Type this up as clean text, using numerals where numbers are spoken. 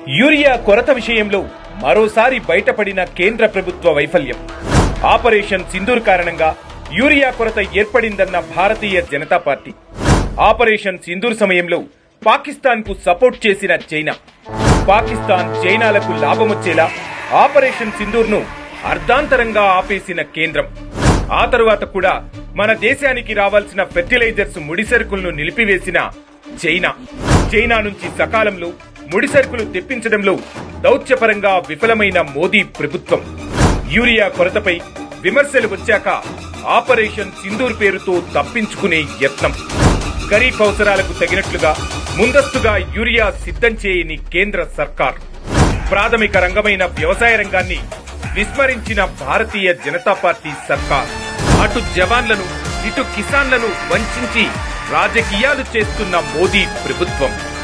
Urea కొరత విషయంలో మరోసారి బయటపడిన కేంద్ర ప్రభుత్వ వైఫల్యం. ఆపరేషన్ సింధూర్ కారణంగా యూరియా కొరత ఏర్పడిందన్న భారతీయ జనతా పార్టీ. ఆపరేషన్ సింధూర్ సమయంలో పాకిస్తాన్ కు సపోర్ట్ చేసిన చైనా, పాకిస్తాన్ చైనాలకు లాభమొచ్చేలా ఆపరేషన్ సింధూర్ ను అర్ధాంతరంగా ఆపేసిన కేంద్రం. ఆ తరువాత కూడా మన దేశానికి రావాల్సిన ఫెర్టిలైజర్స్ ముడిసరుకులను నిలిపివేసిన చైనా నుంచి సకాలంలో ముడిసరుకులు తెప్పించడంలో దౌత్యపరంగా విఫలమైన మోదీ ప్రభుత్వం. యూరియా కొరతపై విమర్శలు వచ్చాక ఆపరేషన్ సింధూర్ పేరుతో తప్పించుకునే యత్నం. ఖరీఫ్ అవసరాలకు తగినట్లుగా ముందస్తుగా యూరియా సిద్ధం చేయని కేంద్ర సర్కార్. ప్రాథమిక రంగమైన వ్యవసాయ రంగాన్ని విస్మరించిన భారతీయ జనతా పార్టీ సర్కార్. అటు జవాన్లను ఇటు కిసాన్లను వంచి రాజకీయాలు చేస్తున్న మోదీ ప్రభుత్వం.